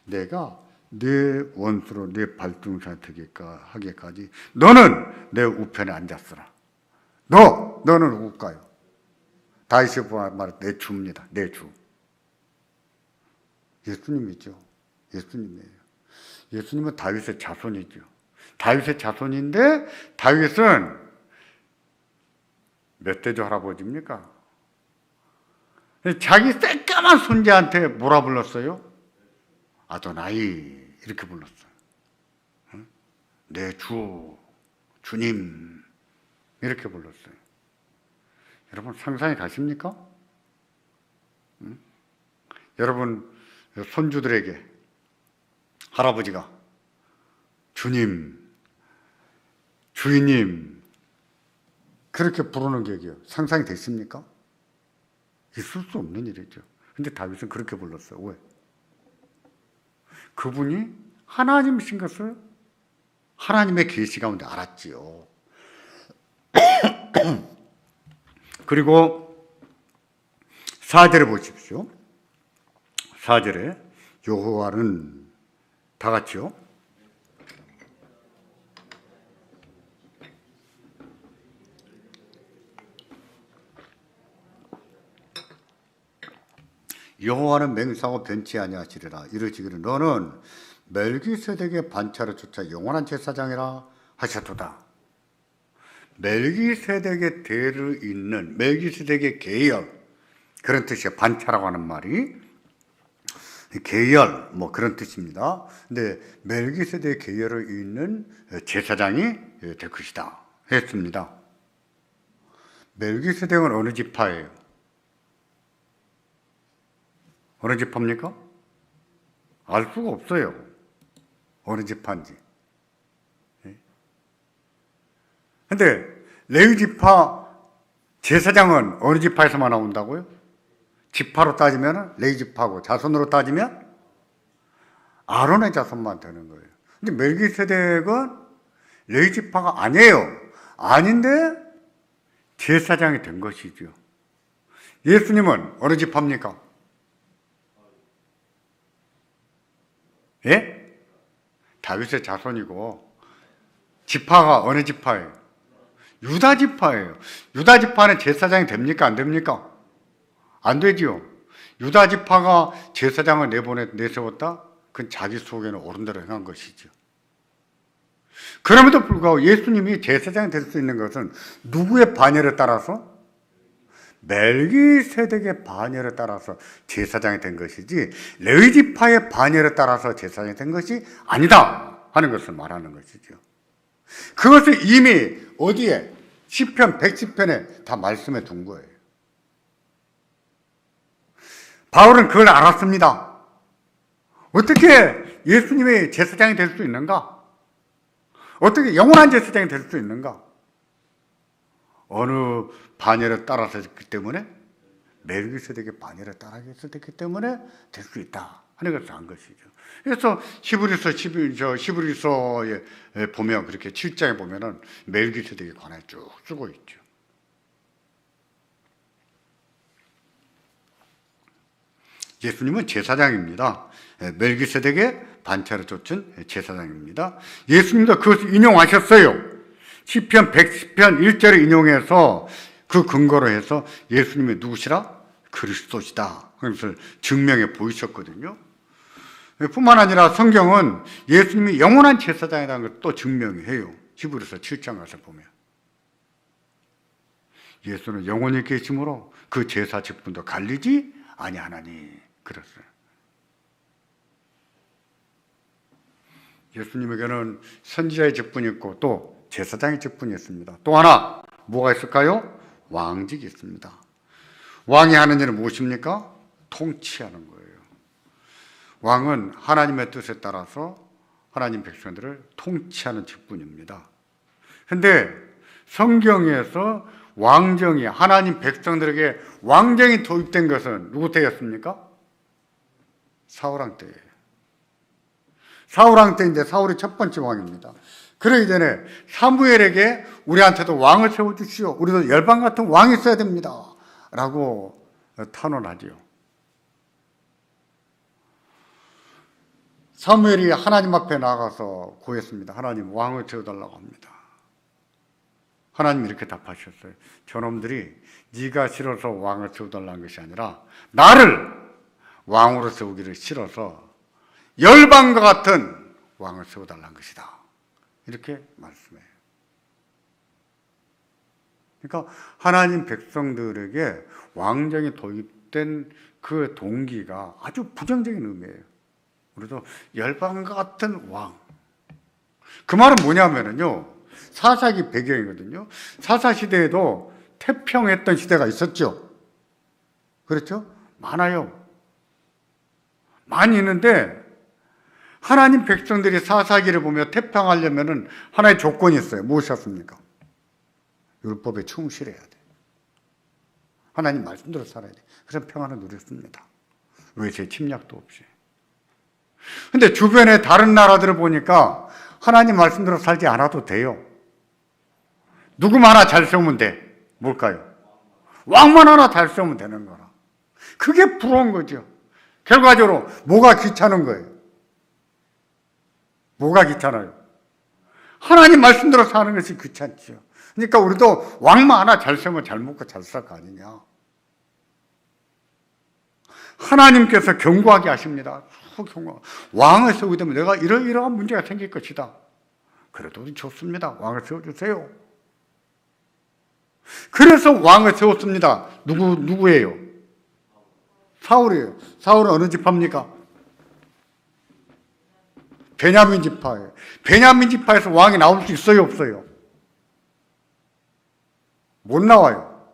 내가 네 원수로 네 발등상에 되게 하기까지 너는 내 우편에 앉았으라. 너는 누굴까요? 다윗이 말한 내 주입니다. 내 주. 예수님이죠. 예수님이에요. 예수님은 다윗의 자손이죠. 다윗의 자손인데 다윗은 몇 대조 할아버지입니까? 자기 새까만 손자한테 뭐라 불렀어요? 아도나이 이렇게 불렀어요. 내 주, 주님 이렇게 불렀어요. 여러분 상상이 가십니까? 여러분 손주들에게 할아버지가 주님, 주인님 그렇게 부르는 게 상상이 됐습니까? 있을 수 없는 일이죠. 근데 다윗은 그렇게 불렀어요. 왜? 그분이 하나님이신 것을 하나님의 계시 가운데 알았지요. 그리고 4절을 보십시오. 4절에 여호와는 다 같이요. 여호와는 맹세하고 변치 아니하시리라. 이르시기를 너는 멜기세덱의 반차를 쫓아 영원한 제사장이라 하셨도다. 멜기세덱의 대를 잇는 멜기세덱의 계열, 그런 뜻이에요. 반차라고 하는 말이 계열 뭐 그런 뜻입니다. 근데 멜기세덱의 계열을 잇는 제사장이 될 것이다 했습니다. 멜기세덱은 어느 지파예요? 어느 지파입니까? 알 수가 없어요. 어느 지파인지. 근데 레위 지파 제사장은 어느 지파에서만 나온다고요? 지파로 따지면 레위 지파고 자손으로 따지면 아론의 자손만 되는 거예요. 근데 멜기세덱은 레위 지파가 아니에요. 아닌데 제사장이 된 것이죠. 예수님은 어느 지파입니까? 예? 다윗의 자손이고 지파가 어느 지파예요? 유다 지파예요. 유다 지파는 제사장이 됩니까? 안 됩니까? 안 되지요. 유다 지파가 제사장을 내세웠다? 그건 자기 속에는 옳은 대로 행한 것이죠. 그럼에도 불구하고 예수님이 제사장이 될 수 있는 것은 누구의 반열에 따라서? 멜기세덱의 반열에 따라서 제사장이 된 것이지 레위 지파의 반열에 따라서 제사장이 된 것이 아니다 하는 것을 말하는 것이죠. 그것을 이미 어디에? 시편 110편에 다 말씀해 둔 거예요. 바울은 그걸 알았습니다. 어떻게 예수님이 제사장이 될 수 있는가? 어떻게 영원한 제사장이 될 수 있는가? 어느 반열에 따라서 했기 때문에 멜기세덱의 반열에 따라서 했기 때문에 될 수 있다 하는 것을 한 것이죠. 그래서 히브리서에 보면 그렇게 7장에 보면은 멜기세덱에 관해 쭉 쓰고 있죠. 예수님은 제사장입니다. 멜기세덱의 반차를 쫓은 제사장입니다. 예수님도 그것을 인용하셨어요. 시편 110편 1절을 인용해서 그 근거로 해서 예수님이 누구시라? 그리스도시다. 그것을 증명해 보이셨거든요. 뿐만 아니라 성경은 예수님이 영원한 제사장이라는 걸 또 증명해요. 히브리서 7장 가서 보면. 예수는 영원히 계심으로 그 제사 직분도 갈리지 아니하나니 그랬어요. 예수님에게는 선지자의 직분이 있고 또 제사장의 직분이 있습니다. 또 하나 뭐가 있을까요? 왕직이 있습니다. 왕이 하는 일은 무엇입니까? 통치하는 거예요. 왕은 하나님의 뜻에 따라서 하나님 백성들을 통치하는 직분입니다. 그런데 성경에서 왕정이 하나님 백성들에게 왕정이 도입된 것은 누구 때였습니까? 사울왕 때예요. 사울왕 때인데 사울이 첫 번째 왕입니다. 그러기 전에 사무엘에게 우리한테도 왕을 세워주시오. 우리도 열방 같은 왕이 있어야 됩니다. 라고 탄원하지요. 사무엘이 하나님 앞에 나가서 구했습니다. 하나님 왕을 세워달라고 합니다. 하나님 이렇게 답하셨어요. 저놈들이 네가 싫어서 왕을 세워달라는 것이 아니라 나를 왕으로 세우기를 싫어서 열방과 같은 왕을 세워달라는 것이다. 이렇게 말씀해요. 그러니까 하나님 백성들에게 왕정이 도입된 그 동기가 아주 부정적인 의미예요. 우리도 열방과 같은 왕. 그 말은 뭐냐면요. 사사기 배경이거든요. 사사시대에도 태평했던 시대가 있었죠. 그렇죠? 많아요. 많이 있는데 하나님 백성들이 사사기를 보며 태평하려면 하나의 조건이 있어요. 무엇이었습니까? 율법에 충실해야 돼. 하나님 말씀대로 살아야 돼. 그래서 평안을 누렸습니다. 외세 침략도 없이. 근데 주변의 다른 나라들을 보니까 하나님 말씀대로 살지 않아도 돼요. 누구만 하나 잘 세우면 돼. 뭘까요? 왕만 하나 잘 세우면 되는 거라. 그게 부러운 거죠. 결과적으로 뭐가 귀찮은 거예요? 뭐가 귀찮아요? 하나님 말씀대로 사는 것이 귀찮죠. 그러니까 우리도 왕만 하나 잘 세우면 잘 먹고 잘 살 거 아니냐. 하나님께서 경고하게 하십니다. 왕을 세우게 되면 내가 이러이러한 문제가 생길 것이다. 그래도 좋습니다. 왕을 세워주세요. 그래서 왕을 세웠습니다. 누구예요? 사울이에요. 사울은 어느 지파입니까? 베냐민 지파예요. 베냐민 지파에서 왕이 나올 수 있어요, 없어요? 못 나와요.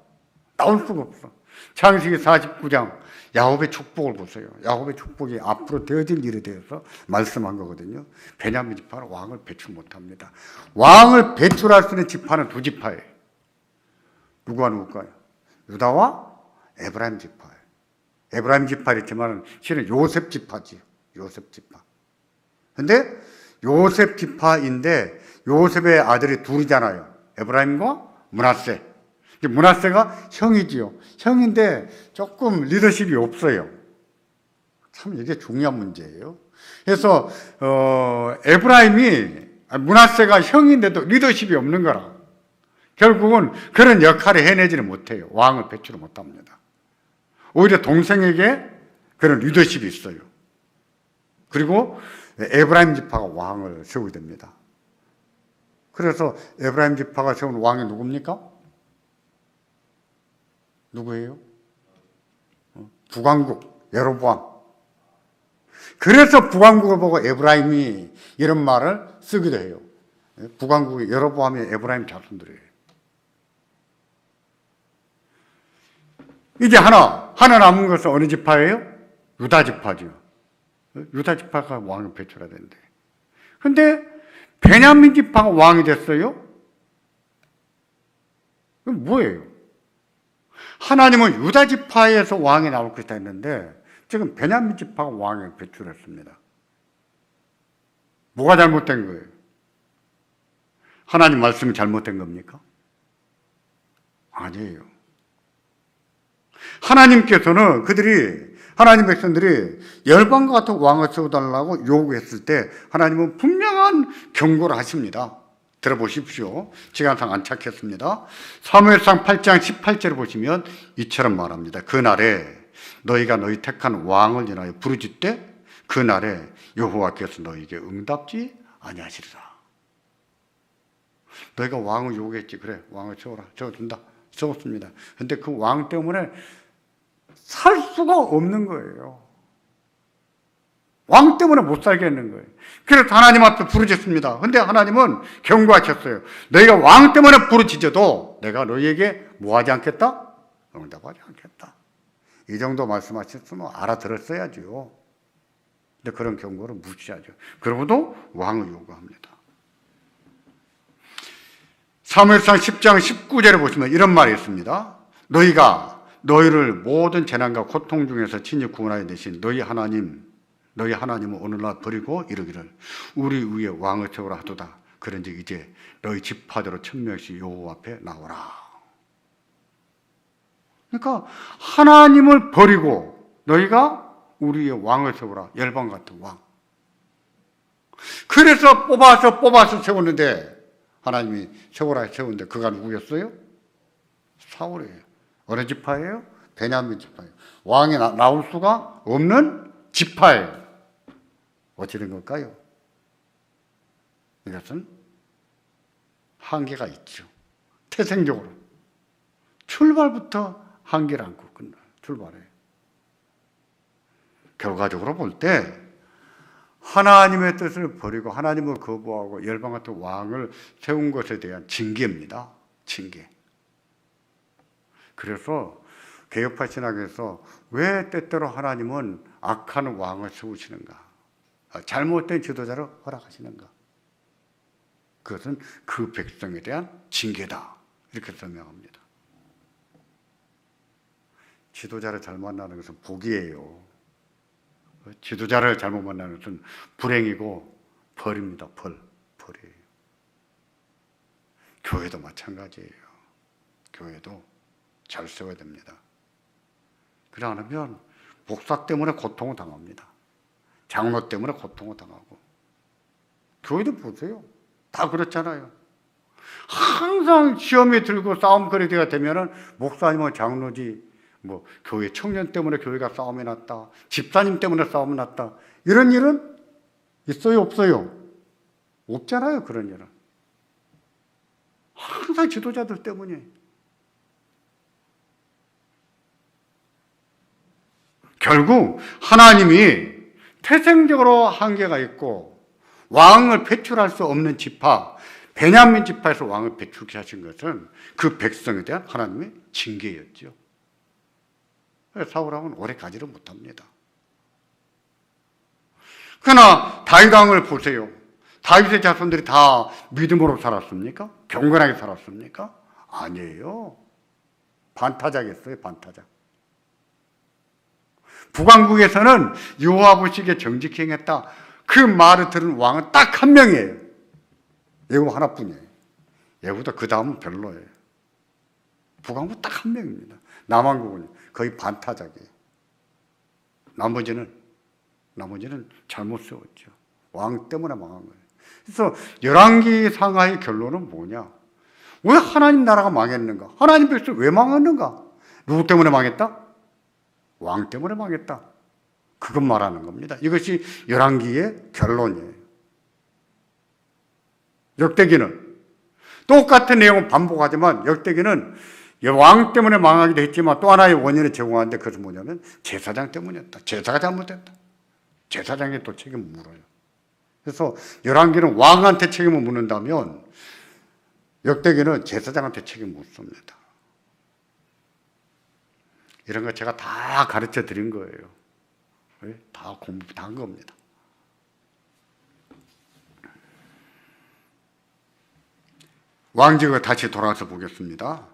나올 수가 없어. 창세기 49장 야곱의 축복을 보세요. 야곱의 축복이 앞으로 되어질 일에 대해서 말씀한 거거든요. 베냐민 지파는 왕을 배출 못합니다. 왕을 배출할 수 있는 지파는 두 지파예요. 누굴까요? 유다와 에브라임 지파예요. 에브라임 지파였지만 실은 요셉 지파지요. 요셉 지파. 근데 요셉 지파인데 요셉의 아들이 둘이잖아요. 에브라임과 므낫세. 므낫세가 형이지요. 형인데 조금 리더십이 없어요. 참 이게 중요한 문제예요. 그래서 므낫세가 형인데도 리더십이 없는 거라. 결국은 그런 역할을 해내지는 못해요. 왕을 배출을 못합니다. 오히려 동생에게 그런 리더십이 있어요. 그리고 에브라임 지파가 왕을 세우게 됩니다. 그래서 에브라임 지파가 세운 왕이 누굽니까? 누구예요? 북왕국 여로보암. 그래서 북왕국을 보고 에브라임이 이런 말을 쓰기도 해요. 북왕국의 여로보암이 에브라임 자손들이에요. 이제 하나 남은 것은 어느 지파예요? 유다 지파죠. 유다 지파가 왕을 배출해야 되는데. 근데 베냐민 지파가 왕이 됐어요? 그럼 뭐예요? 하나님은 유다 지파에서 왕이 나올 것이다 했는데 지금 베냐민 지파가 왕을 배출했습니다. 뭐가 잘못된 거예요? 하나님 말씀이 잘못된 겁니까? 아니에요. 하나님께서는 하나님 백성들이 열방과 같은 왕을 세워달라고 요구했을 때 하나님은 분명한 경고를 하십니다. 들어보십시오. 시간상 안 찾겠습니다. 사무엘상 8장 18절을 보시면 이처럼 말합니다. 그날에 너희가 너희 택한 왕을 인하여 부르짖되 그날에 여호와께서 너희에게 응답지 아니하시리라. 너희가 왕을 요구했지. 그래, 왕을 세워라. 세워준다. 세웠습니다. 근데 그 왕 때문에 살 수가 없는 거예요. 왕 때문에 못 살겠는 거예요. 그래서 하나님 앞에 부르짖습니다. 근데 하나님은 경고하셨어요. 너희가 왕 때문에 부르짖어도 내가 너희에게 뭐 하지 않겠다? 응답하지 않겠다. 이 정도 말씀하셨으면 알아들었어야죠. 근데 그런 경고를 무시하죠. 그러고도 왕을 요구합니다. 사무엘상 10장 19절에 보시면 이런 말이 있습니다. 너희가 너희를 모든 재난과 고통 중에서 친히 구원하여 내신 너희 하나님은 오늘날 버리고 이르기를 우리 위에 왕을 세우라 하도다. 그런즉 이제 너희 지파대로 1000명씩 여호와 앞에 나오라. 그러니까 하나님을 버리고 너희가 우리 위에 왕을 세우라. 열방 같은 왕. 그래서 뽑아서 세웠는데 하나님이 세우라 세우는데 그가 누구였어요? 사울이에요. 어느 지파예요? 베냐민 지파예요. 왕이 나올 수가 없는 지파예요. 어찌 된 걸까요? 이것은 한계가 있죠. 태생적으로. 출발부터 한계를 안고 끝나요. 출발해요. 결과적으로 볼 때 하나님의 뜻을 버리고 하나님을 거부하고 열방 같은 왕을 세운 것에 대한 징계입니다. 징계. 그래서 개혁파 신학에서 왜 때때로 하나님은 악한 왕을 세우시는가? 잘못된 지도자를 허락하시는가? 그것은 그 백성에 대한 징계다. 이렇게 설명합니다. 지도자를 잘못 만나는 것은 복이에요. 지도자를 잘못 만나는 것은 불행이고 벌입니다. 벌이에요. 교회도 마찬가지예요. 교회도 잘 세워야 됩니다. 그러지 않으면 목사 때문에 고통을 당합니다. 장로 때문에 고통을 당하고. 교회도 보세요. 다 그렇잖아요. 항상 시험이 들고 싸움거리가 되면은 목사님은 장로지, 뭐 교회 청년 때문에 교회가 싸움이 났다, 집사님 때문에 싸움이 났다, 이런 일은 있어요, 없어요? 없잖아요. 그런 일은 항상 지도자들 때문이에요. 결국 하나님이 태생적으로 한계가 있고 왕을 배출할 수 없는 지파, 베냐민 지파에서 왕을 배출케 하신 것은 그 백성에 대한 하나님의 징계였죠. 사울왕은 오래 가지를 못합니다. 그러나 다윗 왕을 보세요. 다윗의 자손들이 다 믿음으로 살았습니까? 경건하게 살았습니까? 아니에요. 반타작이었어요. 반타작. 북왕국에서는 요압의식에 정직히 행했다. 그 말을 들은 왕은 딱 한 명이에요. 예후 하나뿐이에요. 예후도 그 다음은 별로예요. 북왕국 딱 한 명입니다. 남왕국은 거의 반타작이에요. 나머지는 잘못 세웠죠. 왕 때문에 망한 거예요. 그래서 열왕기 상하의 결론은 뭐냐? 왜 하나님 나라가 망했는가? 하나님 백성 왜 망했는가? 누구 때문에 망했다? 왕 때문에 망했다. 그것 말하는 겁니다. 이것이 열왕기의 결론이에요. 역대기는 똑같은 내용을 반복하지만 역대기는 왕 때문에 망하기도 했지만 또 하나의 원인을 제공하는데 그것은 뭐냐면 제사장 때문이었다. 제사가 잘못됐다. 제사장이 또 책임을 물어요. 그래서 열왕기는 왕한테 책임을 묻는다면 역대기는 제사장한테 책임을 묻습니다. 이런 거 제가 다 가르쳐 드린 거예요. 다 공부 다 한 겁니다. 왕직을 다시 돌아와서 보겠습니다.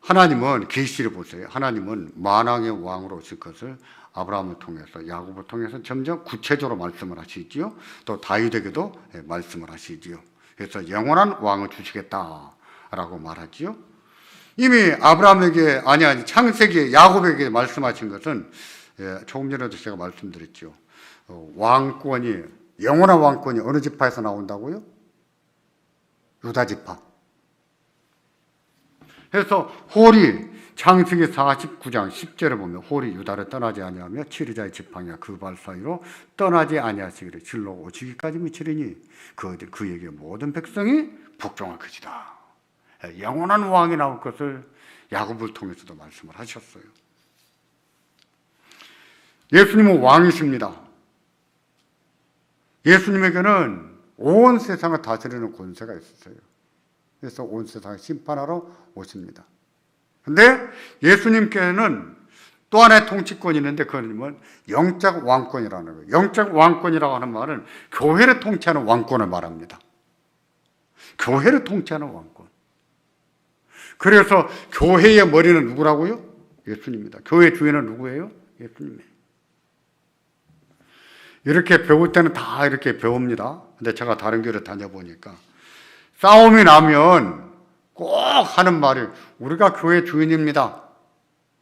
하나님은 계시를 보세요. 하나님은 만왕의 왕으로 오실 것을 아브라함을 통해서 야곱을 통해서 점점 구체적으로 말씀을 하시지요. 또 다윗에게도 말씀을 하시지요. 그래서 영원한 왕을 주시겠다라고 말하지요. 이미 아브라함에게 아니 창세기에 야곱에게 말씀하신 것은 조금 전에도 제가 말씀드렸죠. 왕권이 영원한 왕권이 어느 지파에서 나온다고요? 유다 지파. 그래서 홀이 창세기 49장 10절에 보면 홀이 유다를 떠나지 아니하며 치리자의 지팡이와 그 발 사이로 떠나지 아니하시기를 질로 오시기까지 미치리니 그에게 모든 백성이 복종할 것이다. 영원한 왕이 나올 것을 야곱을 통해서도 말씀을 하셨어요. 예수님은 왕이십니다. 예수님에게는 온 세상을 다스리는 권세가 있었어요. 그래서 온 세상을 심판하러 오십니다. 그런데 예수님께는 또 하나의 통치권이 있는데 그건 영적 왕권이라는 거예요. 영적 왕권이라고 하는 말은 교회를 통치하는 왕권을 말합니다. 교회를 통치하는 왕권. 그래서 교회의 머리는 누구라고요? 예수님입니다. 교회 주인은 누구예요? 예수님이에요. 이렇게 배울 때는 다 이렇게 배웁니다. 근데 제가 다른 교회를 다녀보니까 싸움이 나면 꼭 하는 말이 우리가 교회 주인입니다.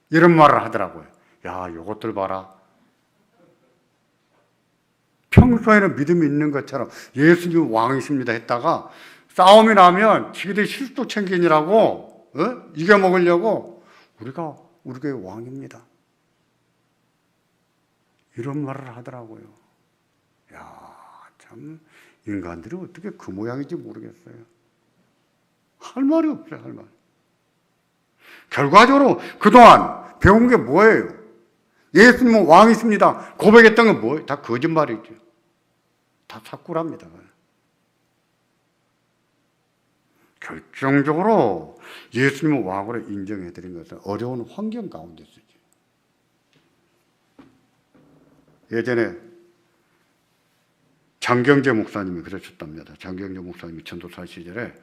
이런 말을 하더라고요. 야, 요것들 봐라. 평소에는 믿음이 있는 것처럼 예수님 왕이십니다 했다가 싸움이 나면 지들이 실속 챙기느라고 이겨먹으려고 우리가 우리 교회 왕입니다. 이런 말을 하더라고요. 야, 참 인간들이 어떻게 그 모양인지 모르겠어요. 할 말이 없어요, 할 말. 결과적으로 그동안 배운 게 뭐예요? 예수님은 왕이십니다. 고백했던 건 뭐예요? 다 거짓말이죠. 다 사꾸랍니다. 결정적으로 예수님을 왕으로 인정해드린 것은 어려운 환경 가운데서죠. 예전에 장경재 목사님이 그러셨답니다. 장경재 목사님이 전도사 시절에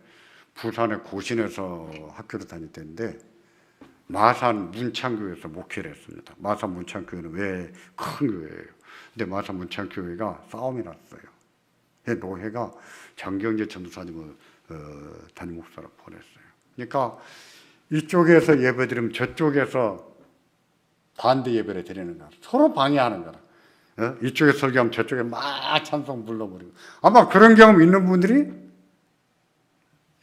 부산의 고신에서 학교를 다닐 때인데 마산 문창교회에서 목회를 했습니다. 마산 문창교회는 왜 큰 교회예요. 근데 마산 문창교회가 싸움이 났어요. 노회가 장경재 전도사님을 담임 목사로 보냈어요. 그러니까 이쪽에서 예배드리면 저쪽에서 반대 예배를 드리는 거야. 서로 방해하는 거라. 이쪽에 설교하면 저쪽에 막 찬송 불러버리고. 아마 그런 경험 있는 분들이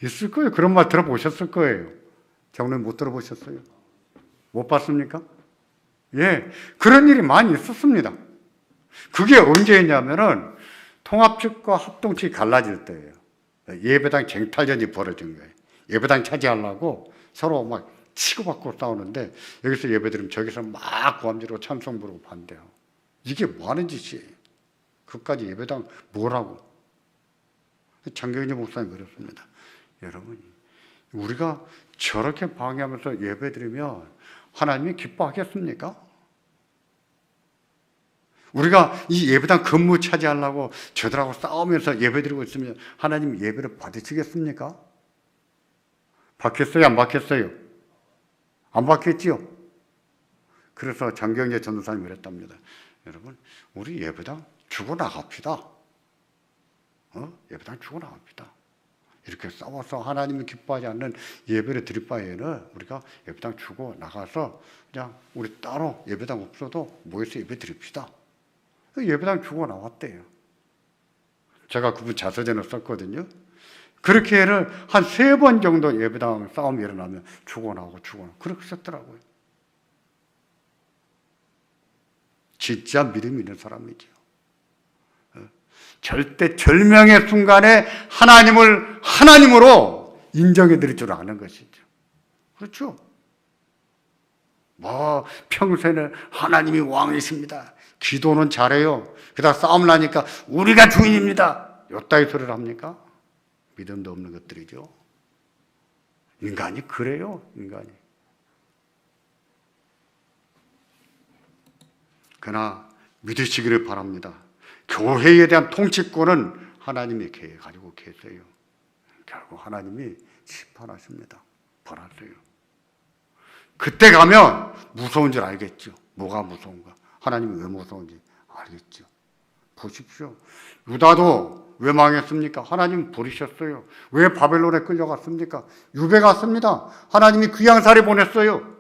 있을 거예요. 그런 말 들어보셨을 거예요. 장로님 못 들어보셨어요? 못 봤습니까? 예, 그런 일이 많이 있었습니다. 그게 언제였냐면은 통합 측과 합동 측이 갈라질 때예요. 예배당 쟁탈전이 벌어진 거예요. 예배당 차지하려고 서로 막 치고받고 싸우는데 여기서 예배드리면 저기서 막 고함지르고 찬송 부르고 반대하고. 이게 뭐 하는 짓이에요? 그까지 예배당 뭐라고? 장경재 목사님 그랬습니다. 여러분, 우리가 저렇게 방해하면서 예배드리면 하나님이 기뻐하겠습니까? 우리가 이 예배당 근무 차지하려고 저들하고 싸우면서 예배드리고 있으면 하나님 예배를 받으시겠습니까? 받겠어요? 안 받겠어요? 안 받겠지요? 그래서 장경재 전도사님이 그랬답니다. 여러분, 우리 예배당 죽어나갑시다. 예배당 죽어나갑시다. 이렇게 싸워서 하나님이 기뻐하지 않는 예배를 드릴 바에는 우리가 예배당 죽어나가서 그냥 우리 따로 예배당 없어도 모여서 예배 드립시다. 예배당 죽어나왔대요. 제가 그분 자서전을 썼거든요. 그렇게를 한 3번 정도 예배당 싸움이 일어나면 죽어나오고 그렇게 썼더라고요. 진짜 믿음 있는 사람이죠. 절대 절명의 순간에 하나님을 하나님으로 인정해 드릴 줄 아는 것이죠. 그렇죠? 평소에는 하나님이 왕이십니다. 기도는 잘해요. 그러다 싸움 나니까 우리가 주인입니다. 요따위 소리를 합니까? 믿음도 없는 것들이죠. 인간이 그래요. 인간이. 그러나 믿으시기를 바랍니다. 교회에 대한 통치권은 하나님이 가지고 계세요. 결국 하나님이 심판하십니다. 벌하세요. 그때 가면 무서운 줄 알겠죠. 뭐가 무서운가? 하나님이 왜 무서운지 알겠죠. 보십시오. 유다도 왜 망했습니까? 하나님 버리셨어요. 왜 바벨론에 끌려갔습니까? 유배 갔습니다. 하나님이 귀양살이 보냈어요.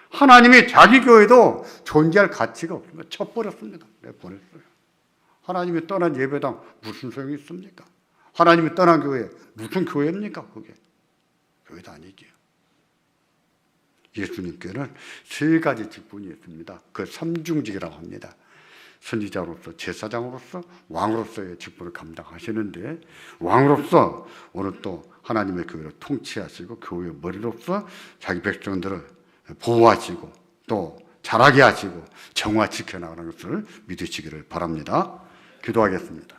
하나님이 자기 교회도 존재할 가치가 없습니다. 쳐버렸습니다. 보냈어요. 하나님이 떠난 예배당 무슨 소용이 있습니까? 하나님이 떠난 교회 무슨 교회입니까? 그게 교회도 아니죠. 예수님께는 3가지 직분이 있습니다. 그 삼중직이라고 합니다. 선지자로서, 제사장으로서, 왕으로서의 직분을 감당하시는데, 왕으로서 오늘 또 하나님의 교회를 통치하시고 교회의 머리로서 자기 백성들을 보호하시고 또 자라게 하시고 정화 지켜나가는 것을 믿으시기를 바랍니다. 기도하겠습니다.